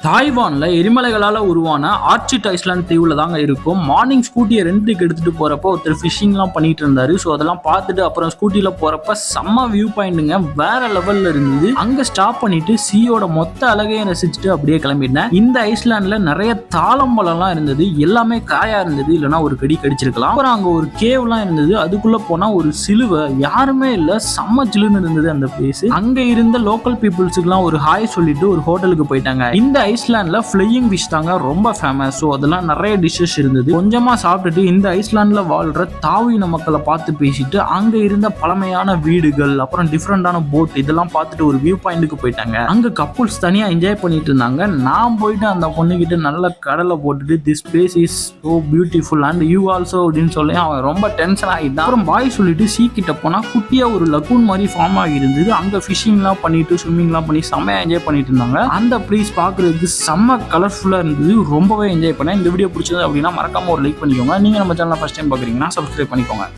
தாய்வான்ல எரிமலைகளால உருவான orchid island தீவுல தாங்க இருக்கும். மார்னிங் ஸ்கூட்டியை ரெண்டுக்கு எடுத்துட்டு போறப்போ ஒருத்தர் ஃபிஷிங்லாம் பண்ணிட்டு இருந்தாரு. ஸோ அதெல்லாம் பார்த்துட்டு அப்புறம் ஸ்கூட்டியில போறப்ப செம்ம வியூ பாயிண்ட்டுங்க, வேற லெவல்ல இருந்தது. அங்க ஸ்டாப் பண்ணிட்டு சீயோட மொத்த அழகையும் ரசிச்சுட்டு அப்படியே கிளம்பிட்டேன். இந்த ஐஸ்லாண்ட்ல நிறைய தாளம்பழம்லாம் இருந்தது, எல்லாமே காயா இருந்தது, இல்லைன்னா ஒரு கடி கடிச்சிருக்கலாம். அப்புறம் அங்க ஒரு கேவ்லாம் இருந்தது, அதுக்குள்ள போனா ஒரு சிலுவை, யாருமே இல்ல, செம்ம சிலுன்னு இருந்தது அந்த பிளேஸ். அங்க இருந்த லோக்கல் பீப்புள்ஸுக்குலாம் ஒரு ஹாய் சொல்லிட்டு ஒரு ஹோட்டலுக்கு போயிட்டாங்க. இந்த ஐஸ்லாண்ட்ல ஃப்ளையிங் ஃபிஷ் தாங்க ரொம்ப ஃபேமஸ். ஸோ அதெல்லாம் நிறைய டிஷ்ஷஸ் இருந்தது. கொஞ்சமா சாப்பிட்டுட்டு இந்த ஐஸ்லாண்ட்ல வாழ்ற தாவின மக்களை பார்த்து பேசிட்டு அங்க இருந்த பழமையான வீடுகள், அப்புறம் டிஃப்ரெண்டான போட், இதெல்லாம் பார்த்துட்டு ஒரு வியூ பாயிண்ட்டுக்கு போயிட்டாங்க. அங்க கப்புள்ஸ் தனியா என்ஜாய் பண்ணிட்டு இருந்தாங்க. நான் போயிட்டு அந்த பொண்ணுகிட்ட நல்ல கடலை போட்டுட்டு this place is so beautiful and you also அப்படின்னு சொல்லி அவன் ரொம்ப டென்ஷன் ஆகிட்டான். அப்புறம் பாய் சொல்லிட்டு சீ கிட்ட போனா குட்டியா ஒரு லக்கூன் மாதிரி ஃபார்ம் ஆகி இருந்தது. அங்க ஃபிஷிங்லாம் பண்ணிட்டு ஸ்விம்மிங்லாம் பண்ணி செம்மையா என்ஜாய் பண்ணிட்டு இருந்தாங்க. அந்த பிளேஸ் பார்க்குறது செம்ம கலர்ஃபுல்லா இருந்தது, ரொம்பவே என்ஜாய் பண்ணேன். இந்த வீடியோ பிடிச்சது அப்படின்னா மறக்காம ஒரு லைக் பண்ணிக்கோங்க. நீங்க நம்ம சேனலை ஃபர்ஸ்ட் டைம் பார்க்குறீங்கன்னா சப்ஸ்கிரைப் பண்ணிக்கோங்க.